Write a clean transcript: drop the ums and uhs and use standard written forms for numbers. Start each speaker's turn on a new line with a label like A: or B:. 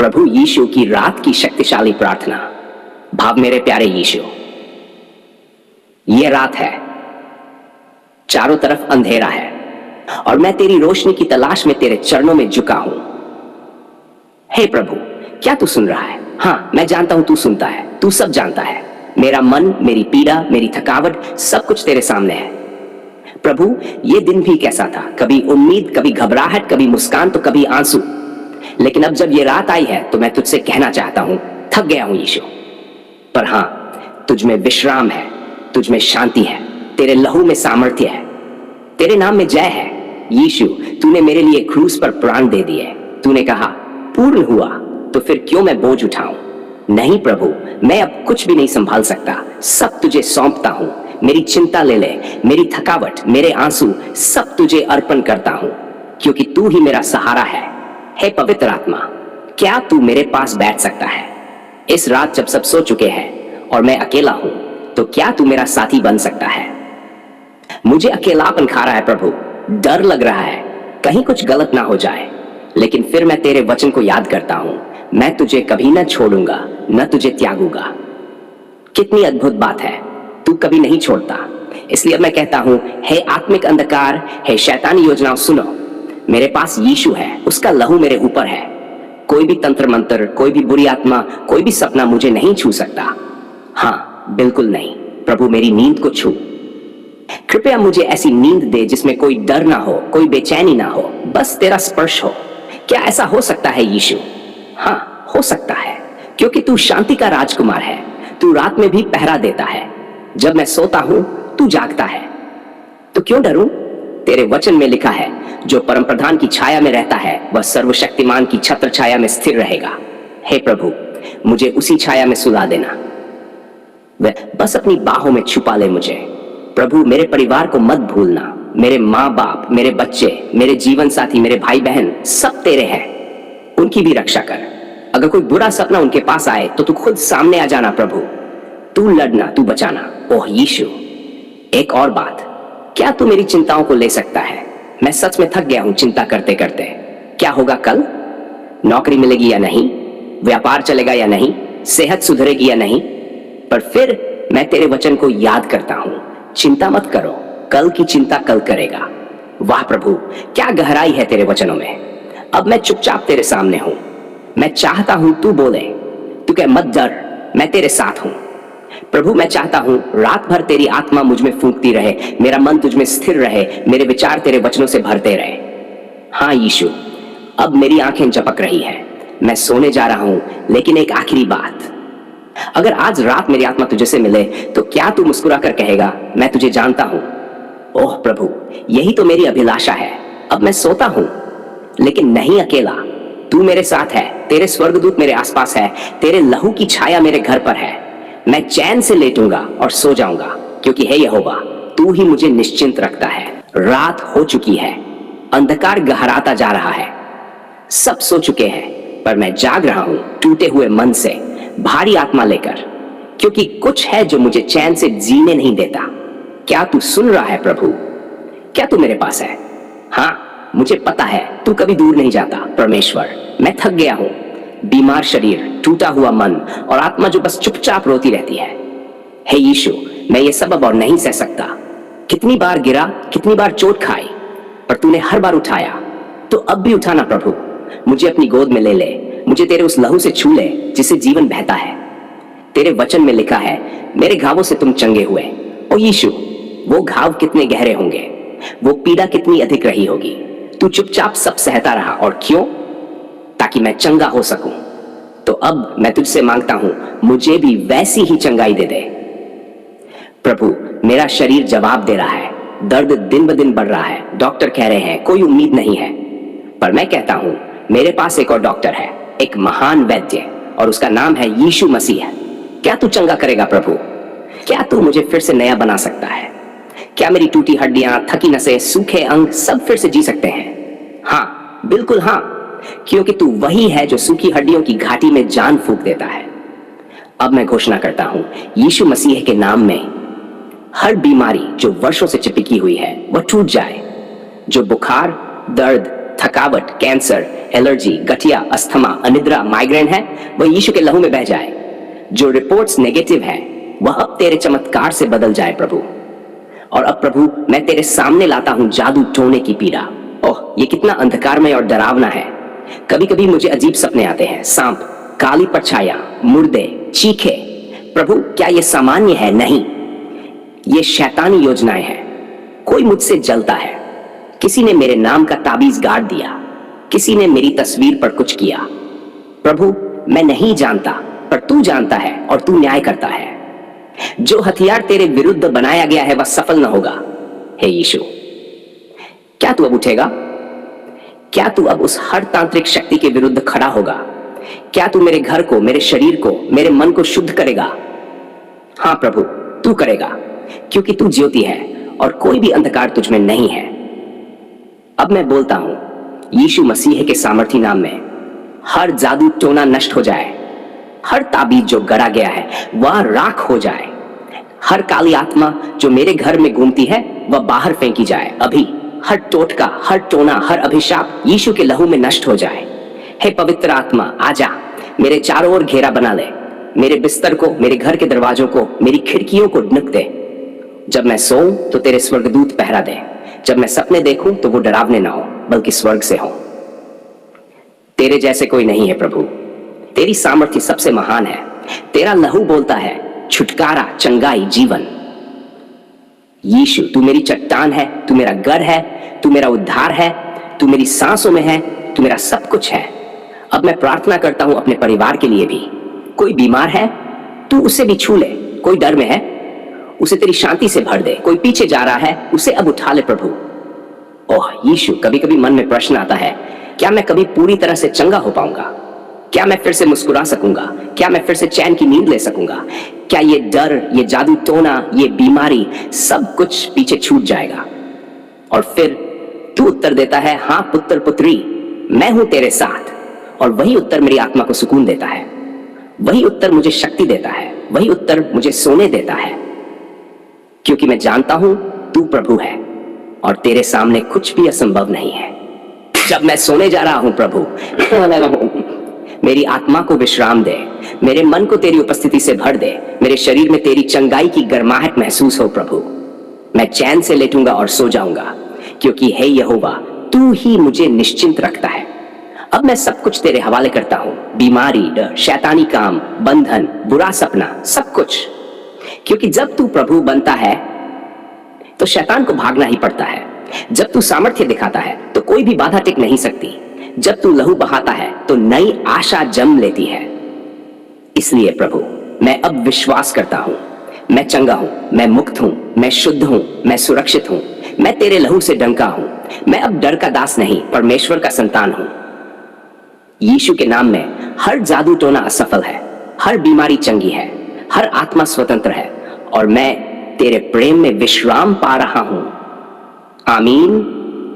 A: प्रभु यीशु की रात की शक्तिशाली प्रार्थना। भाव मेरे प्यारे यीशु, ये रात है, चारों तरफ अंधेरा है और मैं तेरी रोशनी की तलाश में तेरे चरणों में झुका हूं। हे प्रभु, क्या तू सुन रहा है? हाँ, मैं जानता हूं तू सुनता है, तू सब जानता है। मेरा मन, मेरी पीड़ा, मेरी थकावट, सब कुछ तेरे सामने है। प्रभु, ये दिन भी कैसा था, कभी उम्मीद, कभी घबराहट, कभी मुस्कान तो कभी आंसू। लेकिन अब जब ये रात आई है तो मैं तुझसे कहना चाहता हूं, थक गया हूं यीशु, पर हां, तुझ में विश्राम है, तुझ में शांति है, तेरे लहू में सामर्थ्य है, तेरे नाम में जय है। यीशु, तूने मेरे लिए क्रूस पर प्राण दे दिए। तूने कहा पूर्ण हुआ, तो फिर क्यों मैं बोझ उठाऊं? नहीं प्रभु, मैं अब कुछ भी नहीं संभाल सकता, सब तुझे सौंपता हूं। मेरी चिंता ले ले, मेरी थकावट, मेरे आंसू, सब तुझे अर्पण करता हूं, क्योंकि तू ही मेरा सहारा है। हे पवित्र आत्मा, क्या तू मेरे पास बैठ सकता है? इस रात जब सब सो चुके हैं और मैं अकेला हूं, तो क्या तू मेरा साथी बन सकता है? मुझे अकेलापन खा रहा है प्रभु, डर लग रहा है कहीं कुछ गलत ना हो जाए। लेकिन फिर मैं तेरे वचन को याद करता हूं, मैं तुझे कभी न छोड़ूंगा, न तुझे त्यागूंगा। कितनी अद्भुत बात है, तू कभी नहीं छोड़ता। इसलिए मैं कहता हूं, हे आत्मिक अंधकार, हे शैतानी योजनाओं, सुनो, मेरे पास यीशु है, उसका लहू मेरे ऊपर है। कोई भी तंत्र मंत्र, कोई भी बुरी आत्मा, कोई भी सपना मुझे नहीं छू सकता। हाँ, बिल्कुल नहीं। प्रभु, मेरी नींद को छू। कृपया मुझे ऐसी नींद दे जिसमें कोई डर ना हो, कोई बेचैनी ना हो, बस तेरा स्पर्श हो। क्या ऐसा हो सकता है यीशु? हाँ, हो सकता है, क्योंकि तू शांति का राजकुमार है। तू रात में भी पहरा देता है। जब मैं सोता हूं, तू जागता है। तो क्यों डरूं? तेरे वचन में लिखा है, जो परम प्रधान की छाया में रहता है वह सर्वशक्तिमान की छत्र छाया में स्थिर रहेगा। हे प्रभु, मुझे उसी छाया में सुला देना, वह बस अपनी बाहों में छुपा ले मुझे। प्रभु, मेरे परिवार को मत भूलना। मेरे माँ बाप, मेरे बच्चे, मेरे जीवन साथी, मेरे भाई बहन, सब तेरे हैं, उनकी भी रक्षा कर। अगर कोई बुरा सपना उनके पास आए तो तू खुद सामने आ जाना प्रभु। तू लड़ना, तू बचाना। ओह यीशु, एक और बात, क्या तू मेरी चिंताओं को ले सकता है? मैं सच में थक गया हूं चिंता करते करते। क्या होगा कल? नौकरी मिलेगी या नहीं? व्यापार चलेगा या नहीं? सेहत सुधरेगी या नहीं? पर फिर मैं तेरे वचन को याद करता हूं, चिंता मत करो, कल की चिंता कल करेगा। वाह प्रभु, क्या गहराई है तेरे वचनों में। अब मैं चुपचाप तेरे सामने हूं। मैं चाहता हूं तू बोले। तू कह मत डर, मैं तेरे साथ हूं। प्रभु, मैं चाहता हूं रात भर तेरी आत्मा मुझ में फूंकती रहे, मेरा मन तुझ में स्थिर रहे, मेरे विचार तेरे वचनों से भरते रहे। हाँ यीशु, अब मेरी आंखें झपक रही है, मैं सोने जा रहा हूं। लेकिन एक आखिरी बात, अगर आज रात मेरी आत्मा तुझे से मिले तो क्या तू मुस्कुरा कर कहेगा, मैं तुझे जानता हूं? ओह प्रभु, यही तो मेरी अभिलाषा है। अब मैं सोता हूं, लेकिन नहीं अकेला। तू मेरे साथ है, तेरे स्वर्गदूत मेरे आसपास है, तेरे लहू की छाया मेरे घर पर है। मैं चैन से लेटूंगा और सो जाऊंगा, क्योंकि हे यहोवा, तू ही मुझे निश्चिंत रखता है। रात हो चुकी है, अंधकार गहराता जा रहा है, सब सो चुके हैं, पर मैं जाग रहा हूं टूटे हुए मन से, भारी आत्मा लेकर, क्योंकि कुछ है जो मुझे चैन से जीने नहीं देता। क्या तू सुन रहा है प्रभु? क्या तू मेरे पास है? हाँ, मुझे पता है तू कभी दूर नहीं जाता परमेश्वर। मैं थक गया हूं, बीमार शरीर, टूटा हुआ मन और आत्मा जो बस चुपचाप रोती रहती है। हे यीशु, मैं ये सब अब और नहीं सह सकता। कितनी बार गिरा, कितनी बार चोट खाई, पर तूने हर बार उठाया, तो अब भी उठाना प्रभु। मुझे अपनी गोद में ले ले, मुझे तेरे उस लहू से छू ले जिससे जीवन बहता है। तेरे वचन में लिखा है, मेरे घावों से तुम चंगे हुए। ओ यीशु, वो घाव कितने गहरे होंगे, वो पीड़ा कितनी अधिक रही होगी। तू चुपचाप सब सहता रहा, और क्यों? ताकि मैं चंगा हो सकूं। तो अब मैं तुझसे मांगता हूं, मुझे भी वैसी ही चंगाई दे दे प्रभु। मेरा शरीर जवाब दे रहा है, दर्द दिन ब दिन बढ़ रहा है। डॉक्टर कह रहे हैं कोई उम्मीद नहीं है, पर मैं कहता हूं मेरे पास एक और डॉक्टर है, एक महान वैद्य, और उसका नाम है यीशु मसीह। क्या तू चंगा करेगा प्रभु? क्या तू मुझे फिर से नया बना सकता है? क्या मेरी टूटी हड्डियां, थकी नसें, सूखे अंग सब फिर से जी सकते हैं? हाँ, बिल्कुल हाँ, क्योंकि तू वही है जो सूखी हड्डियों की घाटी में जान फूंक देता है। अब मैं घोषणा करता हूं, यीशु मसीह के नाम में हर बीमारी जो वर्षों से चिपकी हुई है वह टूट जाए। जो बुखार, दर्द, थकावट, कैंसर एलर्जी, गठिया, अस्थमा, अनिद्रा, माइग्रेन है, वह यीशु के लहू में बह जाए। जो रिपोर्ट्स नेगेटिव है वह अब तेरे चमत्कार से बदल जाए प्रभु। और अब प्रभु मैं तेरे सामने लाता हूं जादू टोने की पीड़ा। ओह, ये कितना अंधकारमय और डरावना है। कभी कभी मुझे अजीब सपने आते हैं, सांप, काली परछाइयां, मुर्दे, चीखे। प्रभु क्या ये सामान्य है? नहीं, ये शैतानी योजनाएं हैं। कोई मुझसे जलता है, किसी ने मेरे नाम का ताबीज गाड़ दिया, किसी ने मेरी तस्वीर पर कुछ किया। प्रभु मैं नहीं जानता, पर तू जानता है और तू न्याय करता है। जो हथियार तेरे विरुद्ध बनाया गया है वह सफल न होगा। हे यीशु, क्या तू अब उठेगा? क्या तू अब उस हर तांत्रिक शक्ति के विरुद्ध खड़ा होगा? क्या तू मेरे घर को, मेरे शरीर को, मेरे मन को शुद्ध करेगा? हां प्रभु, तू करेगा, क्योंकि तू ज्योति है और कोई भी अंधकार तुझ में नहीं है। अब मैं बोलता हूं, यीशु मसीह के सामर्थी नाम में हर जादू टोना नष्ट हो जाए, हर ताबीज जो गढ़ा गया है वह राख हो जाए, हर काली आत्मा जो मेरे घर में घूमती है वह बाहर फेंकी जाए अभी। हर टोटका, हर टोना, हर अभिशाप यीशु के लहू में नष्ट हो जाए। हे पवित्र आत्मा, आजा, मेरे चारों ओर घेरा बना ले, मेरे बिस्तर को, मेरे घर के दरवाजों को, मेरी खिड़कियों को ढक दे। जब मैं सोऊं तो तेरे स्वर्गदूत पहरा दे, जब मैं सपने देखूं तो वो डरावने ना हो बल्कि स्वर्ग से हो। तेरे जैसे कोई नहीं है प्रभु, तेरी सामर्थ्य सबसे महान है। तेरा लहू बोलता है छुटकारा, चंगाई, जीवन। यीशु तू मेरी चट्टान है, तू मेरा घर है, तू मेरा उद्धार है, तू मेरी सांसों में है, तू मेरा सब कुछ है। अब मैं प्रार्थना करता हूं अपने परिवार के लिए भी। कोई बीमार है, तू उसे भी छू ले। कोई डर में है, उसे तेरी शांति से भर दे। कोई पीछे जा रहा है, उसे अब उठा ले प्रभु। ओह यीशु, कभी कभी मन में प्रश्न आता है, क्या मैं कभी पूरी तरह से चंगा हो पाऊंगा? क्या मैं फिर से मुस्कुरा सकूंगा? क्या मैं फिर से चैन की नींद ले सकूंगा? क्या ये डर, ये जादू टोना, ये बीमारी, सब कुछ पीछे छूट जाएगा? और फिर तू उत्तर देता है, हां पुत्र, पुत्री, मैं हूं तेरे साथ। और वही उत्तर मेरी आत्मा को सुकून देता है, वही उत्तर मुझे शक्ति देता है, वही उत्तर मुझे सोने देता है, क्योंकि मैं जानता हूं तू प्रभु है और तेरे सामने कुछ भी असंभव नहीं है। जब मैं सोने जा रहा हूं प्रभु, मेरी आत्मा को विश्राम दे, मेरे मन को तेरी उपस्थिति से भर दे, मेरे शरीर में तेरी चंगाई की गर्माहट महसूस हो प्रभु। मैं चैन से लेटूंगा और सो जाऊंगा, क्योंकि हे यहोवा, तू ही मुझे निश्चिंत रखता है। अब मैं सब कुछ तेरे हवाले करता हूं, बीमारी, डर, शैतानी काम, बंधन, बुरा सपना, सब कुछ। क्योंकि जब तू प्रभु बनता है तो शैतान को भागना ही पड़ता है। जब तू सामर्थ्य दिखाता है तो कोई भी बाधा टिक नहीं सकती। जब तू लहू बहाता है तो नई आशा जन्म लेती है। इसलिए प्रभु मैं अब विश्वास करता हूं, मैं चंगा हूं, मैं मुक्त हूं, मैं शुद्ध हूं, मैं सुरक्षित हूं, मैं तेरे लहू से डंका हूं। मैं अब डर का दास नहीं, परमेश्वर का संतान हूं। यीशु के नाम में हर जादू टोना असफल है, हर बीमारी चंगी है, हर आत्मा स्वतंत्र है और मैं तेरे प्रेम में विश्राम पा रहा हूं। आमीन।